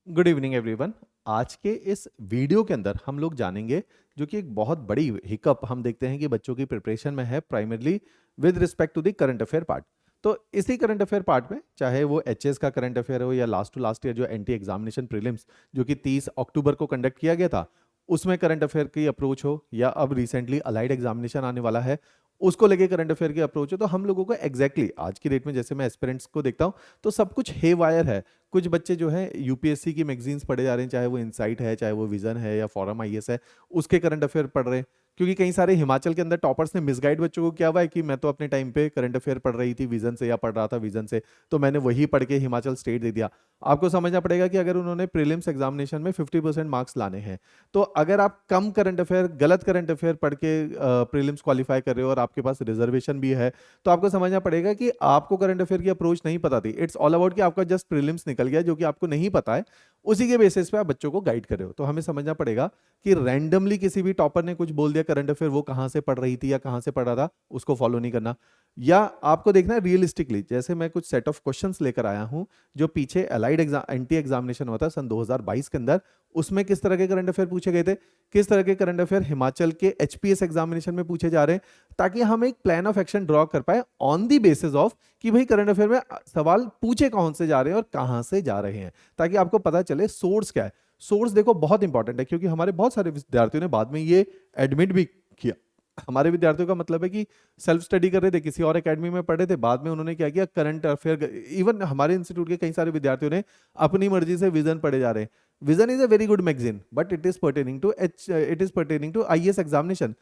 Good evening everyone. आज के इस वीडियो के अंदर हम लोग जानेंगे जो कि एक बहुत बड़ी हिकअप हम देखते हैं कि बच्चों की प्रिपरेशन में है, primarily with respect to the current affair part. तो इसी करंट अफेयर पार्ट में चाहे वो एचएस का करंट अफेयर हो या लास्ट टू लास्ट ईयर जो एंटी एग्जामिनेशन प्रीलिम्स जो कि 30 अक्टूबर को कंडक्ट किया गया था, उसमें करंट अफेयर की अप्रोच हो, या अब रिसेंटली अलाइड एग्जामिनेशन आने वाला है उसको लेके करंट अफेयर की अप्रोच हो, तो हम लोगों को आज की डेट में जैसे मैं एस्पिरेंट्स को देखता हूँ तो सब कुछ हे वायर है। कुछ बच्चे जो है यूपीएससी की मैगजीन्स पढ़े जा रहे हैं, चाहे वो इनसाइट है, चाहे वो विजन है या फॉरम आईएएस है, उसके करंट अफेयर पढ़ रहे हैं। क्योंकि कई सारे हिमाचल के अंदर टॉपर्स ने मिसगाइड बच्चों को किया हुआ है कि मैं तो अपने टाइम पे करंट अफेयर पढ़ रही थी विजन से या पढ़ रहा था विजन से, तो मैंने वही पढ़ के हिमाचल स्टेट दे दिया। आपको समझना पड़ेगा कि अगर उन्होंने प्रीलिम्स एग्जामिनेशन में 50% मार्क्स लाने हैं, तो अगर आप कम करंट अफेयर, गलत करंट अफेयर पढ़ के प्रीलिम्स क्वालिफाई कर रहे हो और आपके पास रिजर्वेशन भी है, तो आपको समझना पड़ेगा कि आपको करंट अफेयर की अप्रोच नहीं पता थी। इट्स ऑल अबाउट कि आपका जस्ट प्रीलिम्स निकल गया जो कि आपको नहीं पता है, उसी के बेसिस पे आप बच्चों को गाइड कर रहे हो। तो हमें समझना पड़ेगा कि रैंडमली किसी भी टॉपर ने कुछ बोल दिया करंट अफेयर, वो कहां से पढ़ रही थी या कहां से पढ़ रहा था, उसको फॉलो नहीं करना। या आपको देखना है रियलिस्टिकली, जैसे मैं कुछ सेट ऑफ क्वेश्चंस लेकर आया हूं जो पीछे अलाइड एग्जाम एंटी एग्जामिनेशन हुआ था सन 2022 के अंदर, उसमें किस तरह के करंट अफेयर पूछे गए थे, किस तरह के करंट अफेयर हिमाचल के एचपीएस एग्जामिनेशन में पूछे जा रहे हैं, ताकि हम एक प्लान ऑफ एक्शन ड्रॉ कर पाए ऑन दी बेसिस ऑफ कि भाई करंट अफेयर में सवाल पूछे कौन से जा रहे हैं और कहां से जा रहे हैं, ताकि आपको पता चले सोर्स क्या है। सोर्स देखो बहुत इंपॉर्टेंट है, क्योंकि हमारे बहुत सारे विद्यार्थियों ने बाद में ये एडमिट भी किया। हमारे विद्यार्थियों का मतलब है कि सेल्फ स्टडी कर रहे थे, किसी और एकेडमी में पढ़े थे, बाद में उन्होंने क्या किया, करंट अफेयर, इवन हमारे इंस्टीट्यूट के कई सारे विद्यार्थियों ने अपनी मर्जी से विजन पढ़े जा रहे हैं। Vision is a very good magazine, but it is pertaining to IAS examination.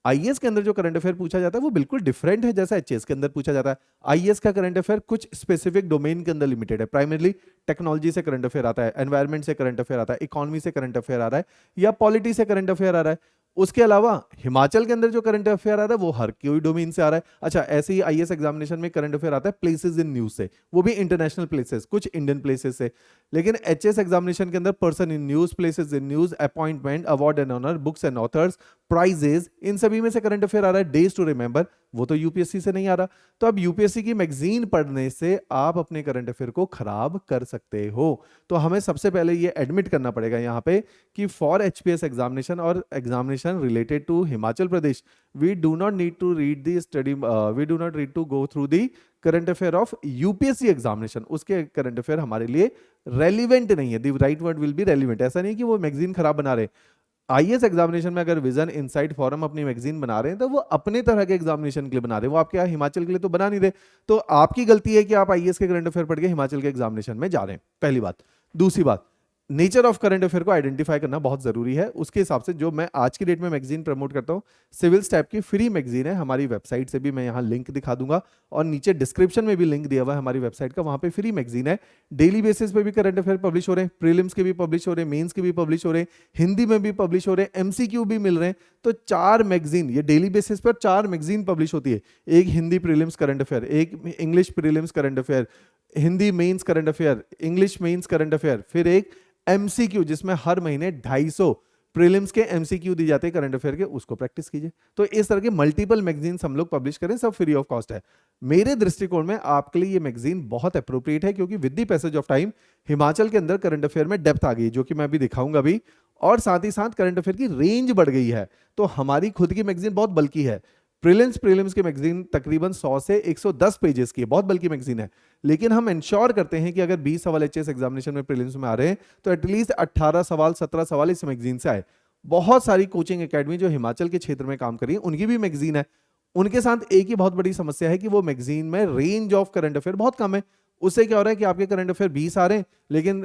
IAS के अंदर जो करंट अफेयर पूछा जाता है वो बिल्कुल डिफरेंट है जैसा एचएएस के अंदर पूछा जाता है। आईएएस का करंट अफेयर कुछ स्पेसिफिक डोमेन के अंदर लिमिटेड है, प्राइमरली टेक्नोलॉजी से करंट अफेयर आता है, एनवायरमेंट से करंट अफेयर आता है, इकोनॉमी से करंट अफेयर आ रहा है, या पॉलिटी से करंट अफेयर आ रहा है। उसके अलावा हिमाचल के अंदर जो करंट अफेयर आ रहा है वो हर कोई डोमेन से आ रहा है। अच्छा, ऐसे ही आईएएस एग्जामिनेशन में करंट अफेयर आता है प्लेसेस इन न्यूज से, वो भी इंटरनेशनल प्लेसेस, कुछ इंडियन प्लेसेस से। लेकिन एचएस एग्जामिनेशन के अंदर person in news, places in news, appointment, award and honour, books and authors, prizes, इन सभी में से करंट अफेयर आ रहा है। डेज टू रिमेंबर, वो तो यूपीएससी से नहीं आ रहा। तो अब यूपीएससी की मैगजीन पढ़ने से आप अपने करंट अफेयर को खराब कर सकते हो। तो हमें सबसे पहले ये एडमिट करना पड़ेगा यहाँ पे कि फॉर एचपीएस एग्जामिनेशन और examination related to Himachal Pradesh, we do not need to read the study, we do not need to go through the current affair of UPSC examination. उसके करंट अफेयर हमारे लिए रेलिवेंट नहीं है। The right word will be relevant. ऐसा नहीं कि वो magazine खराब बना रहे। आईएएस एग्जामिनेशन में अगर विजन, इनसाइट, फॉरम अपनी मैगजीन बना रहे हैं तो वो अपने तरह के एग्जामिनेशन के लिए बना रहे हैं, वो आपके यहाँ हिमाचल के लिए तो बना नहीं रहे। तो आपकी गलती है कि आप आईएएस के करंट अफेयर पढ़ के हिमाचल के एग्जामिनेशन में जा रहे हैं, पहली बात। दूसरी बात, नेचर ऑफ करंट अफेयर को आइडेंटिफाई करना बहुत जरूरी है। उसके हिसाब से जो मैं आज की डेट में मैगजीन प्रमोट करता हूं, सिविल स्टैप की फ्री मैगजीन है, हमारी वेबसाइट से भी मैं यहां लिंक दिखा दूंगा और नीचे डिस्क्रिप्शन में भी लिंक दिया हुआ है हमारी वेबसाइट का, वहां पे फ्री मैगजीन है। डेली बेसिस पे भी करंट अफेयर पब्लिश हो रहे हैं, प्रीलिम्स के भी पब्लिश हो रहे हैं, मेंस के भी पब्लिश हो रहे हैं, हिंदी में भी पब्लिश हो रहे हैं, एमसीक्यू भी मिल रहे हैं। तो 4 मैगजीन, ये डेली बेसिस पर 4 मैगजीन पब्लिश होती है। एक हिंदी प्रीलिम्स करंट अफेयर, एक English prelims current affair, Hindi mains current affair, English mains current affair, फिर एक एमसीक्यू जिसमें हर महीने 250 प्रीलिम्स के एमसीक्यू दी जाते हैं करंट अफेयर के, उसको प्रैक्टिस कीजिए। तो इस तरह के मल्टीपल मैगजीन्स हम लोग पब्लिश करें, सब फ्री ऑफ कॉस्ट है। मेरे दृष्टिकोण में आपके लिए ये मैगजीन बहुत अप्रोप्रिएट है, क्योंकि with the passage of time Himachal के अंदर करंट अफेयर में डेप्थ आ गई, जो कि मैं अभी दिखाऊंगा अभी, और साथ ही साथ करंट अफेयर की रेंज बढ़ गई है। तो हमारी खुद की मैगजीन बहुत बल्कि है। प्रीलिम्स की मैगजीन तकरीबन 100 से 110 पेजेस की है, बहुत बल्कि मैगजीन है। लेकिन हम इंश्योर करते हैं कि अगर 20 सवाल एचएस एग्जामिनेशन में प्रीलिम्स में आ रहे हैं तो एटलीस्ट 18 सवाल 17 सवाल इस मैगजीन से आए। बहुत सारी कोचिंग एकेडमी जो हिमाचल के क्षेत्र में काम कर रही है उनकी भी मैगजीन है। उनके साथ एक ही बहुत बड़ी समस्या है कि वो मैगजीन में रेंज ऑफ करंट अफेयर बहुत कम है। उससे क्या हो रहा है कि आपके करंट अफेयर 20 आ रहे हैं, लेकिन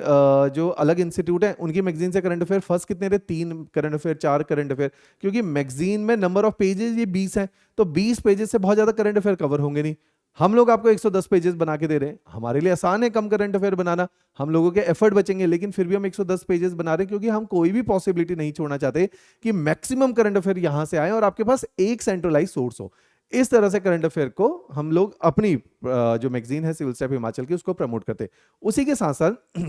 जो अलग इंस्टीट्यूट है उनकी मैगजीन से करंट अफेयर फर्स्ट कितने रहे, 3 करंट अफेयर, 4 करंट अफेयर, क्योंकि मैगजीन में नंबर ऑफ पेजेस ये 20 है। तो 20 पेजेस से बहुत ज्यादा करंट अफेयर कवर होंगे नहीं। हम लोग आपको 110 पेजेस बना के दे रहे हैं, हमारे लिए आसान है कम करंट अफेयर बनाना, हम लोगों के एफर्ट बचेंगे, लेकिन फिर भी हम 110 पेजेस बना रहे हैं, क्योंकि हम कोई भी पॉसिबिलिटी नहीं छोड़ना चाहते कि मैक्सिमम करंट अफेयर यहां से आए और आपके पास एक सेंट्रलाइज सोर्स हो। इस तरह से करंट अफेयर को हम लोग अपनी जो मैगजीन है सिविल स्टैप हिमाचल की, उसको प्रमोट करते। उसी के साथ साथ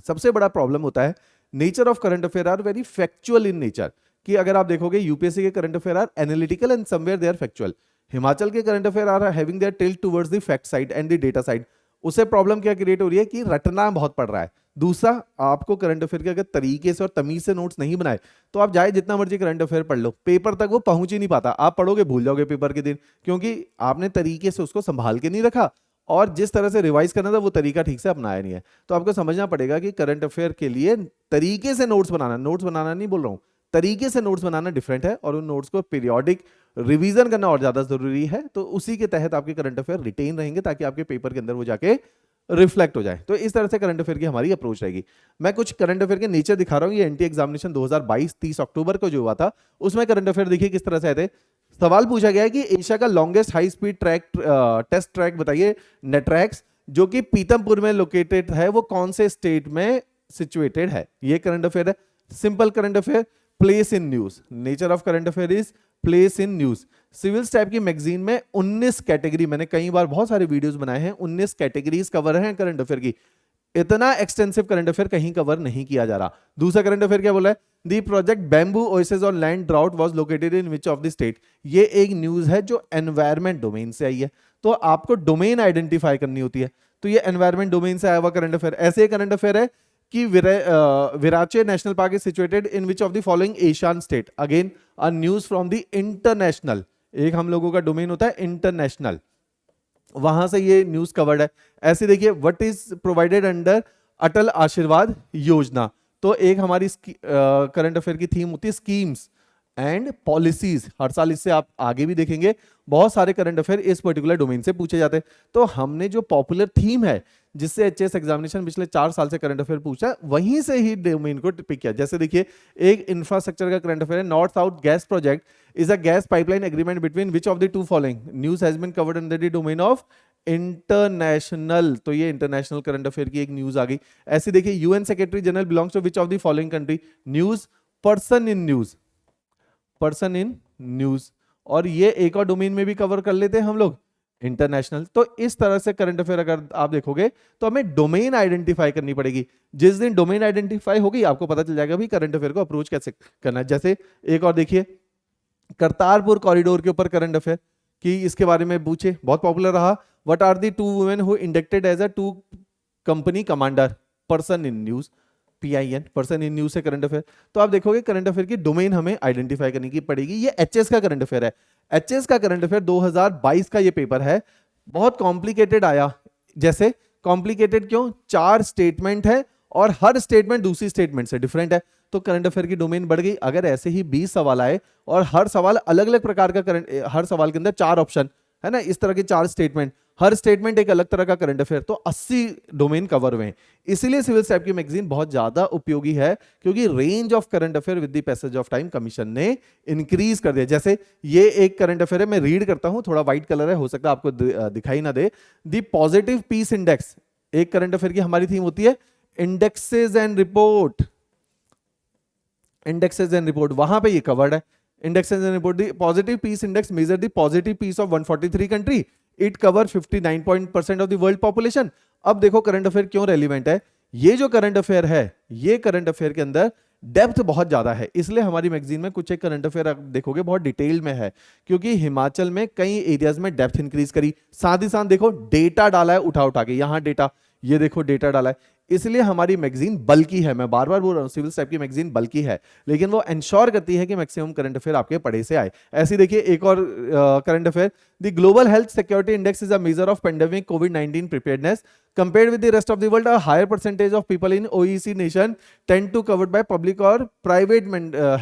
सबसे बड़ा प्रॉब्लम होता है, nature of current affair are very factual in nature. कि अगर आप देखोगे यूपीएससी के current affair are analytical and somewhere they are factual. Himachal के current affair are having their tilt towards the fact side and the data side. उसे problem क्या create हो रही है कि रटना बहुत पड़ रहा है। दूसरा, आपको करंट अफेयर के अगर तरीके से और तमीज से नोट्स नहीं बनाए तो आप जाए जितना मर्जी करंट अफेयर पढ़ लो, पेपर तक वो पहुंच ही नहीं पाता। आप पढ़ोगे भूल जाओगे पेपर के दिन, क्योंकि आपने तरीके से उसको संभाल के नहीं रखा और जिस तरह से रिवाइज करना था वो तरीका ठीक से अपनाया नहीं है। तो आपको समझना पड़ेगा कि करंट अफेयर के लिए तरीके से नोट्स बनाना नहीं बोल रहा हूं, तरीके से नोट्स बनाना डिफरेंट है, और उन नोट्स को पीरियोडिक रिवीजन करना और ज्यादा जरूरी है। तो उसी के तहत आपके करंट अफेयर रिटेन रहेंगे ताकि आपके पेपर के अंदर वो जाके रिफ्लेक्ट हो जाए। तो इस तरह से करंट अफेयर की हमारी अप्रोच रहेगी। मैं कुछ करंट अफेयर के नेचर दिखा रहा हूं। ये एनटी एग्जामिनेशन 2022 30 अक्टूबर को जो हुआ था उसमें करंट अफेयर देखिए किस तरह से आए थे। सवाल पूछा गया है कि एशिया का longest high speed track test track बताइए, नेट्रैक्स, जो कि पीतमपुर में लोकेटेड है, वो कौन से स्टेट में सिचुएटेड है। ये करंट अफेयर है, simple current affair. Place in news, nature of current affair is place in news. Civils type की मैगजीन में 19 कैटेगरी, मैंने कई बार बहुत सारे वीडियोस बनाए हैं, 19 कैटेगरीज कवर हैं करंट अफेयर की। इतना एक्सटेंसिव करंट अफेयर कहीं कवर नहीं किया जा रहा। दूसरा करंट अफेयर क्या बोला है, the project bamboo oasis on land drought was located in which of the state. ये एक न्यूज है जो एनवायरमेंट डोमेन से आई है, तो आपको डोमेन आइडेंटिफाई करनी होती है। तो ये एनवायरमेंट डोमेन से आया हुआ करंट अफेयर। ऐसे एक करंट अफेयर है कि Virachey national park is situated in which of the following Asian state. Again a news from the international, एक हम लोगों का डोमेन होता है इंटरनेशनल, वहां से ये न्यूज कवर्ड है। ऐसे देखिए, व्हाट इज प्रोवाइडेड अंडर अटल आशीर्वाद योजना। तो एक हमारी करंट अफेयर की थीम होती है स्कीम्स एंड पॉलिसीज। हर साल इससे आप आगे भी देखेंगे बहुत सारे करंट अफेयर इस पर्टिकुलर डोमेन से पूछे जाते हैं। तो हमने जो पॉपुलर थीम है जिससे एचएस एग्जामिनेशन पिछले 4 साल से करंट अफेयर पूछा, वहीं से ही डोमेन को पिक किया। जैसे देखिए, एक इंफ्रास्ट्रक्चर का करंट अफेयर है, north south gas project is a gas pipeline agreement between which of the two following news has been covered under the domain of international. तो ये इंटरनेशनल करंट अफेयर की एक न्यूज आ गई। ऐसे देखिए, UN secretary general belongs to which of the following country. News, person in news, person in news. और ये एक और डोमेन में भी कवर कर लेते हैं हम लोग, इंटरनेशनल। तो इस तरह से करंट अफेयर अगर आप देखोगे तो हमें डोमेन आइडेंटिफाई करनी पड़ेगी। जिस दिन डोमेन आइडेंटिफाई होगी आपको पता चल जाएगा भी करंट अफेयर को अप्रोच कैसे करना है। जैसे एक और देखिए, करतारपुर कॉरिडोर के ऊपर करंट अफेयर कि इसके बारे में पूछे, बहुत पॉपुलर रहा। What are the 2 women who inducted as a 2 company commander. Person in news, PIN, person in news से करंट अफेयर। तो आप देखोगे करंट अफेयर की डोमेन हमें आइडेंटिफाई करने की पड़ेगी। ये एचएस का करंट अफेयर है। एचएस का करंट अफेयर 2022 का ये पेपर है, बहुत कॉम्प्लिकेटेड आया। जैसे कॉम्प्लिकेटेड क्यों, 4 स्टेटमेंट है और हर स्टेटमेंट दूसरी स्टेटमेंट से डिफरेंट है, तो करंट अफेयर की डोमेन बढ़ गई। अगर ऐसे ही 20 सवाल आए और हर सवाल अलग अलग प्रकार का करंट, हर सवाल के अंदर 4 ऑप्शन है ना, इस तरह के 4 स्टेटमेंट, हर स्टेटमेंट एक अलग तरह का करंट अफेयर, तो 80 डोमेन कवर हुए हैं। इसीलिए सिविल टाइप की मैगजीन बहुत ज्यादा उपयोगी है, क्योंकि range of current affair with the passage of time commission ने इंक्रीज कर दिया। जैसे ये एक करंट अफेयर है, मैं रीड करता हूं, थोड़ा व्हाइट कलर है, हो सकता है आपको दिखाई ना दे। द पॉजिटिव पीस इंडेक्स, एक करंट अफेयर की हमारी थीम होती है indexes and report, indexes and report, वहां पे ये कवर्ड है। Indexes and report, the positive peace index measure the positive peace of 143 country, it cover 59% of the world population. अब देखो करंट अफेयर क्यों रेलिवेंट है। ये जो करंट अफेयर है, ये करंट अफेयर के अंदर डेप्थ बहुत ज्यादा है, इसलिए हमारी मैगजीन में कुछ एक करंट अफेयर आप देखोगे बहुत डिटेल में है, क्योंकि हिमाचल में कई एरियाज में डेप्थ इंक्रीज करी, साथ ही साथ देखो डेटा डाला है उठा उठा के, यहां डेटा, ये देखो डेटा डाला है, इसलिए हमारी मैगजीन बल्कि है। मैं बार बार बोल रहा हूं सिविल टाइप की मैगजीन बल्कि है, लेकिन वो इंश्योर करती है कि मैक्सिमम करंट अफेयर आपके पढ़े से आए। ऐसे देखिए एक और current affair, the global health security index is a measure of pandemic covid preparedness compared with the rest of the world. A higher percentage of people in OECD nation tend to covered by public और private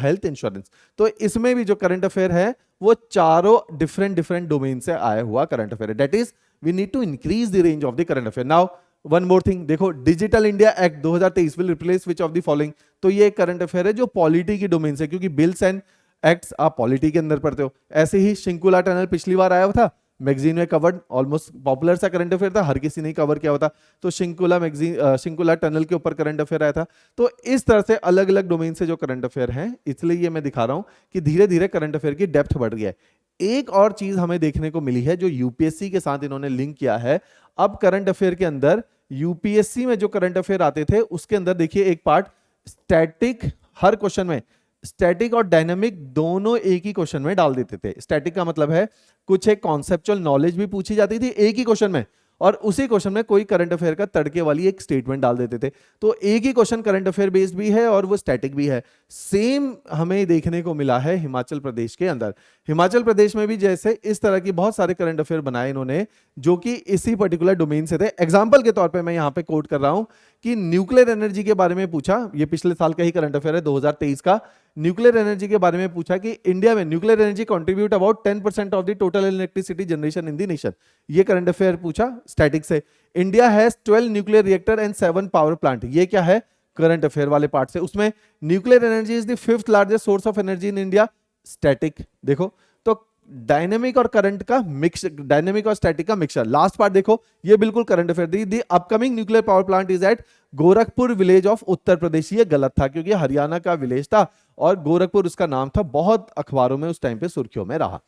health insurance. तो इसमें भी जो current affair है वो चारों different domain से आया हुआ करंट अफेयर है। That is we need to increase the range of the current affair. Now one more thing, देखो digital India act 2023 will replace which of the following. तो ये करंट अफेयर है जो polity की डोमेन से, क्योंकि bills and acts आप polity के अंदर पढ़ते हो। ऐसे ही शिंकुला टनल पिछली बार आया हुआ था, मैगजीन में कवर्ड, ऑलमोस्ट पॉपुलर सा करंट अफेयर था, हर किसी ने कवर किया होता। तो शिंकुला मैगजीन, शिंकुला टनल के ऊपर करंट अफेयर आया था। तो इस तरह से अलग अलग डोमेन से जो करंट अफेयर हैं, इसलिए ये मैं दिखा रहा हूं कि धीरे धीरे करंट अफेयर की डेप्थ बढ़ रही है। एक और चीज हमें देखने को मिली है जो यूपीएससी के साथ इन्होंने लिंक किया है। अब करंट अफेयर के अंदर यूपीएससी में जो करंट अफेयर आते थे उसके अंदर देखिए एक पार्ट स्टैटिक, हर क्वेश्चन में स्टैटिक और डायनामिक दोनों एक ही क्वेश्चन में डाल देते थे। स्टैटिक का मतलब है कुछ एक कॉन्सेप्चुअल नॉलेज भी पूछी जाती थी एक ही क्वेश्चन में, और उसी क्वेश्चन में कोई करंट अफेयर का तड़के वाली एक स्टेटमेंट डाल देते थे। तो एक ही क्वेश्चन करंट अफेयर बेस्ड भी है और वो स्टैटिक भी है। सेम हमें देखने को मिला है हिमाचल प्रदेश के अंदर। हिमाचल प्रदेश में भी जैसे इस तरह की बहुत सारे करंट अफेयर बनाए इन्होंने जो कि इसी पर्टिकुलर डोमेन से थे। एग्जांपल के तौर पे मैं यहां पे कोट कर रहा हूं कि न्यूक्लियर एनर्जी के बारे में पूछा, ये पिछले साल का ही करंट अफेयर है 2023 का। न्यूक्लियर एनर्जी के बारे में पूछा कि इंडिया में nuclear energy contribute about 10% of the total electricity generation in the nation. ये करंट अफेयर पूछा स्टैटिक से। India has 12 nuclear reactor and 7 power plant. ये क्या है? करंट अफेयर वाले पार्ट से। उसमें nuclear energy is the 5th largest source of energy in India. Static देखो तो डायनेमिक और करंट का मिक्स, डायनेमिक और स्टैटिक का मिक्सचर। लास्ट पार्ट देखो, ये बिल्कुल करंट अफेयर दी। The upcoming nuclear power plant is at Gorakhpur village of Uttar Pradesh. ये गलत था क्योंकि हरियाणा का विलेज था और गोरखपुर उसका नाम था। बहुत अखबारों में उस टाइम पे सुर्खियों में रहा।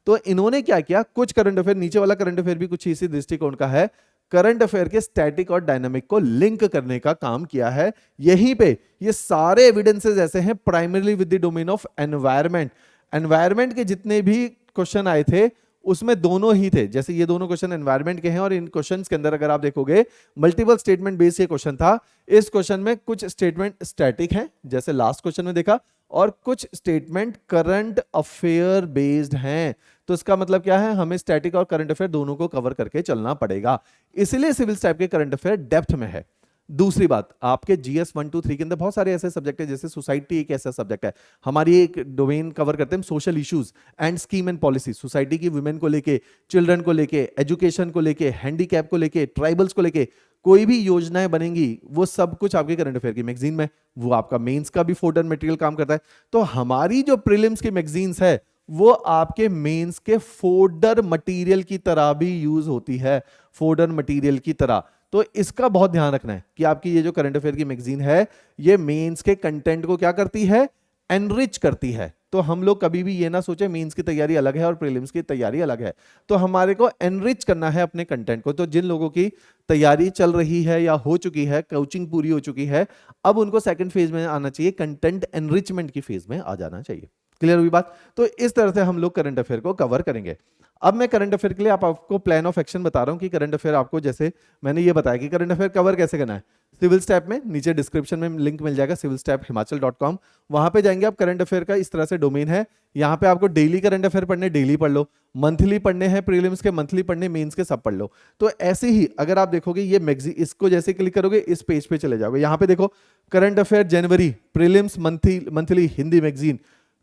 तो इन्होंने क्या किया, कुछ करंट अफेयर, नीचे वाला करंट अफेयर भी कुछ इसी दृष्टिकोण का है, करंट अफेयर के स्टैटिक और डायनामिक को लिंक करने का काम किया है। यहीं पे ये सारे एविडेंसेस ऐसे हैं primarily with the domain of environment. Environment के जितने भी क्वेश्चन आए थे उसमें दोनों ही थे। जैसे ये दोनों क्वेश्चन एनवायरमेंट के हैं और इन क्वेश्चंस के अंदर अगर आप देखोगे मल्टीपल स्टेटमेंट बेस्ड ये क्वेश्चन था। इस क्वेश्चन में कुछ स्टेटमेंट स्टैटिक हैं जैसे लास्ट क्वेश्चन में देखा, और कुछ स्टेटमेंट करंट अफेयर बेस्ड हैं। तो इसका मतलब क्या है, हमें स्टैटिक और करंट अफेयर दोनों को कवर करके चलना पड़ेगा। इसलिए सिविल टाइप के करंट अफेयर डेप्थ में है। दूसरी बात, आपके जीएस 1, 2, 3 के अंदर बहुत सारे ऐसे सब्जेक्ट है, जैसे सोसाइटी एक ऐसा सब्जेक्ट है। हमारी एक डोमेन कवर करते हैं social issues and scheme and policy. Society की वुमेन को लेके, चिल्ड्रन को लेके, एजुकेशन को लेके, हैंडीकैप को लेके, ट्राइबल्स को लेके कोई भी योजनाएं बनेंगी वो सब कुछ आपके करंट अफेयर की मैगजीन में। वो आपका मेंस का भी फोल्डर मटेरियल काम करता है। तो हमारी जो प्रीलिम्स की मैगजीन्स है वो आपके मेंस के फोल्डर मटेरियल की तरह भी यूज होती है, फोल्डर मटेरियल की तरह। तो इसका बहुत ध्यान रखना है कि आपकी ये जो करंट अफेयर की मैगजीन है ये मेंस के कंटेंट को क्या करती है, एनरिच करती है। तो हम लोग कभी भी ये ना सोचे मेंस की तैयारी अलग है और प्रीलिम्स की तैयारी अलग है। तो हमारे को एनरिच करना है अपने कंटेंट को। तो जिन लोगों की तैयारी चल रही है या हो चुकी है, कोचिंग पूरी हो चुकी है, अब उनको सेकंड फेज में आना चाहिए, कंटेंट एनरिचमेंट की फेज में आ जाना चाहिए। क्लियर हुई बात? तो इस तरह से हम लोग करंट अफेयर को कवर करेंगे। अब मैं करंट अफेयर के लिए आपको प्लान ऑफ एक्शन बता रहा हूं कि करंट अफेयर आपको, जैसे मैंने ये बताया कि करंट अफेयर कवर कैसे करना है। सिविल स्टैप में नीचे डिस्क्रिप्शन में लिंक मिल जाएगा civilstaphimachal.com, वहां पे जाएंगे आप। करंट अफेयर का इस तरह से डोमेन है, यहाँ पे आपको डेली करंट अफेयर पढ़ने डेली पढ़ लो, मंथली पढ़ने हैं प्रीलिम्स के मंथली पढ़ने, मेंस के सब पढ़ लो। तो ऐसे ही अगर आप देखोगे ये मैगजीन, इसको जैसे क्लिक करोगे इस पेज पे चले जाओगे। यहाँ पे देखो करंट अफेयर जनवरी prelims monthly Hindi magazine,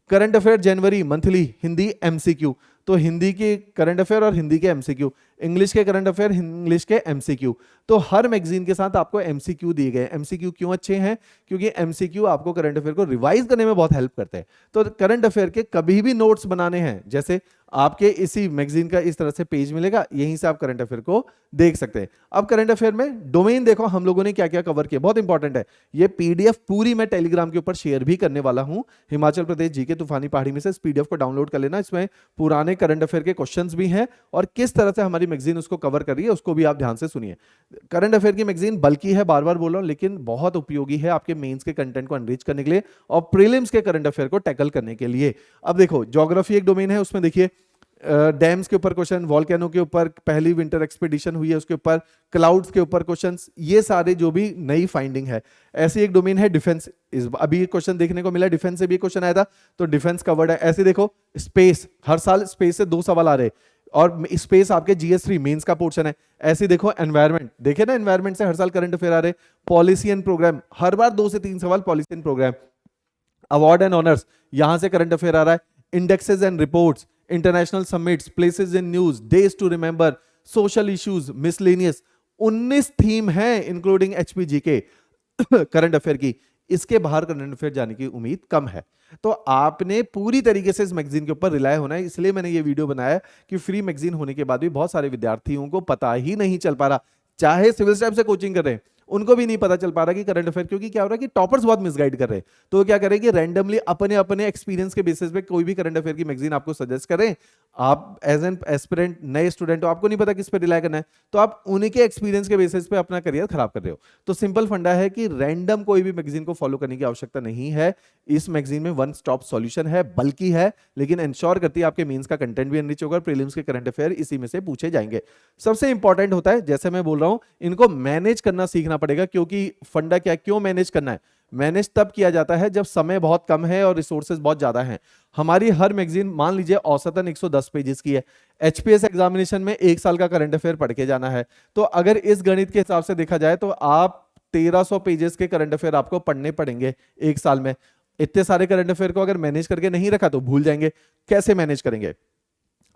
current affair जनवरी मंथली हिंदी एमसीक्यू। तो हिंदी के करंट अफेयर और हिंदी के एमसीक्यू, इंग्लिश के करंट अफेयर, इंग्लिश के एमसीक्यू। तो हर मैगजीन के साथ आपको एमसीक्यू दिए गए। एमसीक्यू क्यों अच्छे हैं? क्योंकि एमसीक्यू आपको करंट अफेयर को रिवाइज करने में बहुत हेल्प करते हैं। तो करंट अफेयर के कभी भी नोट्स बनाने हैं, जैसे आपके इसी मैगजीन का इस तरह से पेज मिलेगा, यहीं से आप करंट अफेयर को देख सकते हैं। अब करंट अफेयर में डोमेन देखो हम लोगों ने क्या क्या कवर किया, बहुत इंपॉर्टेंट है। ये पीडीएफ पूरी मैं टेलीग्राम के ऊपर शेयर भी करने वाला हूं। हिमाचल प्रदेश जीके तूफानी पहाड़ी में से इस पीडीएफ को डाउनलोड कर लेना। इसमें पुराने करंट अफेयर के क्वेश्चंस भी हैं और किस तरह से हमारी मैगजीन उसको कवर कर रही है उसको भी आप ध्यान से सुनिए। करंट अफेयर की मैगजीन बल्कि है, बार बार बोल रहा हूं, लेकिन बहुत उपयोगी है आपके मेंस के कंटेंट को एनरिच करने के लिए और प्रीलिम्स के करंट अफेयर को टैकल करने के लिए। अब देखो ज्योग्राफी एक डोमेन है, उसमें देखिए डैम्स के ऊपर क्वेश्चन, वॉल्केनो के ऊपर पहली विंटर एक्सपीडिशन हुई है उसके ऊपर, क्लाउड्स के ऊपर क्वेश्चंस, ये सारे जो भी नई फाइंडिंग है। ऐसी एक डोमेन है डिफेंस, अभी क्वेश्चन देखने को मिला, डिफेंस से भी क्वेश्चन आया था तो डिफेंस कवर्ड है। ऐसे देखो स्पेस, हर साल स्पेस से 2 सवाल आ रहे और स्पेस आपके जीएस 3 मेंस का पोर्शन है। ऐसे देखो एनवायरमेंट, देखे ना एनवायरमेंट से हर साल करंट अफेयर आ रहे। पॉलिसी एंड प्रोग्राम, हर बार 2 से 3 सवाल policy and programme. Award and honours, यहां से करंट अफेयर आ रहा है। Indexes and reports, international summits, places in news, days to remember, social issues, miscellaneous, 19 theme है इंक्लूडिंग एचपीजी के करंट अफेयर की। इसके बाहर करंट अफेयर जाने की उम्मीद कम है। तो आपने पूरी तरीके से इस मैगजीन के ऊपर रिलाय होना है। इसलिए मैंने ये वीडियो बनाया कि फ्री मैगजीन होने के बाद भी बहुत सारे विद्यार्थियों को पता ही नहीं चल पा रहा, चाहे सिविल स्टाफ से कोचिंग कर रहे हैं उनको भी नहीं पता चल पा रहा कि करंट अफेयर, क्योंकि क्या हो रहा है कि टॉपर्स बहुत मिसगाइड कर रहे हैं। तो क्या करें कि रैंडमली अपने अपने एक्सपीरियंस के बेसिस पे कोई भी करंट अफेयर की मैगजीन आपको सजेस्ट करें, आप एज एन एस्पिरेंट नए स्टूडेंट हो, आपको नहीं पता किस पे रिलाई करना है, तो आप उन्हीं के एक्सपीरियंस के बेसिस पे अपना करियर खराब कर रहे हो। तो सिंपल फंडा है कि रैंडम कोई भी मैगजीन को फॉलो करने की आवश्यकता नहीं है। इस मैगजीन में वन स्टॉप सॉल्यूशन है, बल्कि है, लेकिन इंश्योर करती है आपके मेंस का कंटेंट भी एनरिच होगा, प्रीलिम्स के करंट अफेयर इसी में से पूछे जाएंगे। सबसे इंपॉर्टेंट होता है, जैसे मैं बोल रहा हूं, इनको मैनेज करना सीखना पड़ेगा, क्योंकि फंडा क्या, क्यों मैनेज करना है? मैनेज तब किया जाता है जब समय बहुत कम है और रिसोर्सेज बहुत ज्यादा हैं। हमारी हर मैगजीन मान लीजिए औसतन 110 पेजेस की है। एचपीएस एग्जामिनेशन में एक साल का करंट अफेयर पढ़ के जाना है, तो अगर इस गणित के हिसाब से देखा जाए तो आप 1300 पेजेस के करंट अफेयर आपको पढ़ने पड़ेंगे एक साल में। इतने सारे करंट अफेयर को अगर मैनेज करके नहीं रखा तो भूल जाएंगे। कैसे मैनेज करेंगे?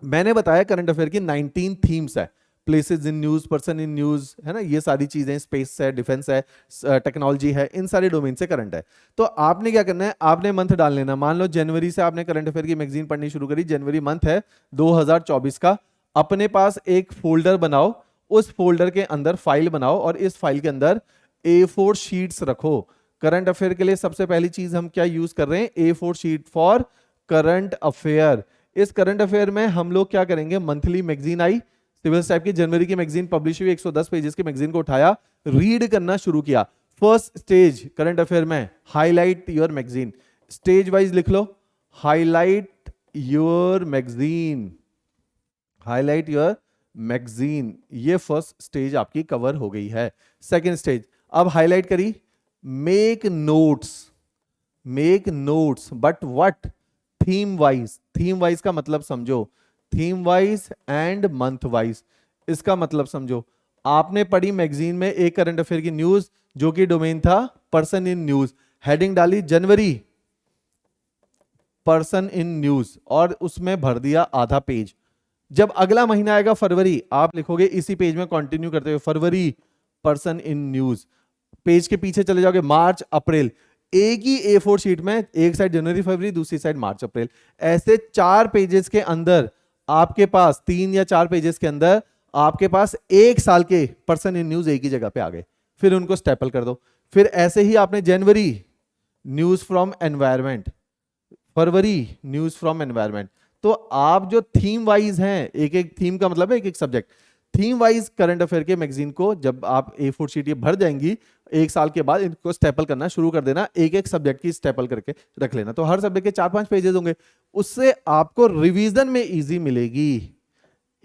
मैंने बताया करंट अफेयर की 19 थीम्स है, places in news, person in news, है ना, ये सारी चीजें, स्पेस है, डिफेंस है, टेक्नोलॉजी है, इन सारे डोमेन से करंट है। तो आपने क्या करना है, आपने मंथ डाल लेना। मान लो जनवरी से आपने करंट अफेयर की मैगजीन पढ़नी शुरू करी, जनवरी मंथ है 2024 का। अपने पास एक फोल्डर बनाओ, उस फोल्डर के अंदर फाइल बनाओ और इस फाइल के अंदर A4 शीट्स रखो। करंट अफेयर के लिए सबसे पहली चीज हम क्या यूज कर रहे हैं? A4 sheet for current affair. इस करंट अफेयर में हम लोग क्या करेंगे, मंथली मैगजीन आई सिविल्स टाइप की, जनवरी की मैगजीन पब्लिश हुई, 110 पेजेस की मैगजीन को उठाया, रीड करना शुरू किया। फर्स्ट स्टेज करंट अफेयर में, highlight your magazine. Stage wise लिख लो, highlight your magazine, highlight your magazine. ये फर्स्ट स्टेज आपकी कवर हो गई है। सेकेंड स्टेज, अब हाईलाइट करी, make notes, make notes, but what? Theme wise. Theme wise का मतलब समझो, theme wise and month wise. इसका मतलब समझो, आपने पढ़ी मैगजीन में एक करंट अफेयर की न्यूज जो कि डोमेन था पर्सन इन न्यूज, हेडिंग डाली जनवरी पर्सन इन न्यूज और उसमें भर दिया आधा पेज। जब अगला महीना आएगा फरवरी, आप लिखोगे इसी पेज में कंटिन्यू करते हुए फरवरी पर्सन इन न्यूज। पेज के पीछे चले जाओगे मार्च अप्रैल, एक ही A4 शीट में एक साइड जनवरी फरवरी, दूसरी साइड मार्च अप्रैल। ऐसे 4 पेजेस के अंदर आपके पास, 3 या 4 पेजेस के अंदर आपके पास एक साल के पर्सन इन न्यूज एक ही जगह पे आ गए। फिर उनको स्टेपल कर दो। फिर ऐसे ही आपने जनवरी न्यूज फ्रॉम एनवायरमेंट, फरवरी न्यूज फ्रॉम एनवायरमेंट। तो आप जो थीम वाइज हैं, एक एक थीम का मतलब है एक एक subject, theme wise current affair के मैगजीन को जब आप A4 शीट ये भर जाएंगी, एक साल के बाद इनको स्टेपल करना शुरू कर देना, एक एक सब्जेक्ट की स्टेपल करके रख लेना। तो हर सब्जेक्ट के 4-5 पेजेस होंगे, उससे आपको रिवीजन में इजी मिलेगी।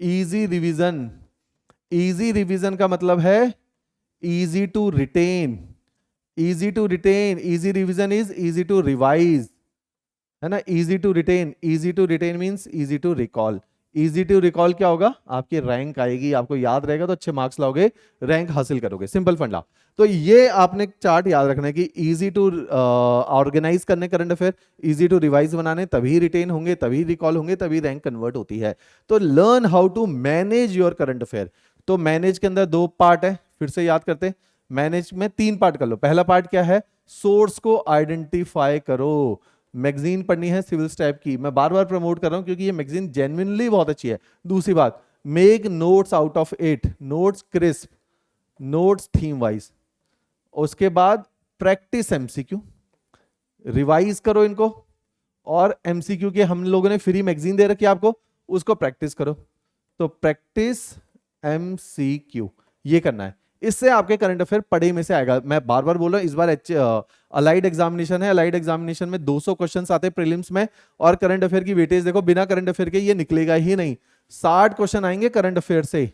इजी रिवीजन, इजी रिवीजन का मतलब है easy to retain, easy to retain, easy revision is easy to revise, है ना। Easy to retain, easy to retain means easy to recall. Easy to recall क्या होगा? आपकी रैंक आएगी, आपको याद रहेगा तो अच्छे मार्क्स लाओगे, रैंक हासिल करोगे। सिंपल फंडा। तो ये आपने चार्ट याद रखना है कि इजी टू ऑर्गेनाइज करने current affair, easy to revise बनाने, तभी रिटेन होंगे, तभी रिकॉल होंगे, तभी रैंक कन्वर्ट होती है। तो learn how to manage your current affair. तो मैनेज के अंदर 2 पार्ट है, फिर से याद करते। मैनेज में 3 पार्ट कर लो। पहला पार्ट क्या है? सोर्स को आइडेंटिफाई करो। मैगजीन पढ़नी है सिविल्स टाइप की, मैं बार बार प्रमोट कर रहा हूं क्योंकि ये मैगजीन जेन्युइनली बहुत अच्छी है। दूसरी बात, make notes out of it, notes crisp, notes theme wise. उसके बाद प्रैक्टिस एमसीक्यू, रिवाइज करो इनको, और एमसीक्यू के हम लोगों ने फ्री मैगजीन दे रखी है आपको, उसको प्रैक्टिस करो। तो प्रैक्टिस एमसीक्यू ये करना है, इससे आपके करंट अफेयर पढ़े में से आएगा। मैं बार बार बोल रहा हूं, इस बार अलाइड एग्जामिनेशन है, अलाइड एग्जामिनेशन में 200 क्वेश्चंस आते हैं प्रीलिम्स में, और करंट अफेयर की वेटेज देखो, बिना करंट अफेयर के ये निकलेगा ही नहीं। 60 क्वेश्चन आएंगे करंट अफेयर से,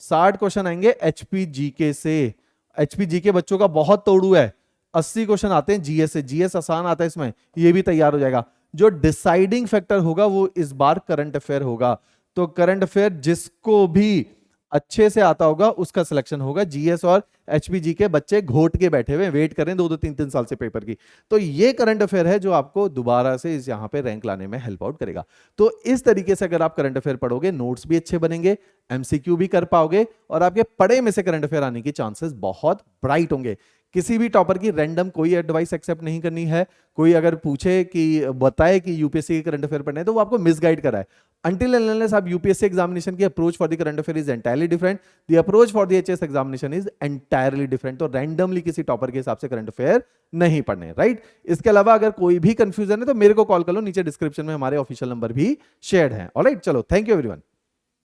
60 क्वेश्चन आएंगे एचपीजीके से। एचपीजीके बच्चों का बहुत तोड़ू है। 80 क्वेश्चन आते हैं जीएस से, जीएस आसान आता है इसमें, ये भी तैयार हो जाएगा। जो डिसाइडिंग फैक्टर होगा वो इस बार करंट अफेयर होगा। तो करंट अफेयर जिसको भी अच्छे से आता होगा उसका सिलेक्शन होगा। जीएस और एचपीजी के बच्चे घोट के बैठे हुए वेट करें 2-2 3-3 साल से पेपर की। तो ये करंट अफेयर है जो आपको दोबारा से इस यहां पे रैंक लाने में हेल्प आउट करेगा। तो इस तरीके से अगर आप करंट अफेयर पढ़ोगे, नोट्स भी अच्छे बनेंगे, एमसीक्यू भी कर पाओगे, और आपके पढ़े में से करंट अफेयर आने की चांसेस बहुत ब्राइट होंगे। किसी भी टॉपर की रैंडम कोई एडवाइस एक्सेप्ट नहीं करनी है। कोई अगर पूछे कि बताए कि यूपीएससी के करंट अफेयर पढ़ने हैं, तो वो आपको मिसगाइड कराए। until and unless आप यूपीएससी एग्जामिनेशन की approach for the current affair is entirely different, the approach for the HS examination is entirely different. तो रैंडमली किसी टॉपर के हिसाब से करंट अफेयर नहीं पढ़ने, राइट। इसके अलावा अगर कोई भी कंफ्यूजन है तो मेरे को कॉल कर लो, नीचे डिस्क्रिप्शन में हमारे ऑफिशियल नंबर भी शेयर्ड है। ऑलराइट, चलो, थैंक यू एवरीवन।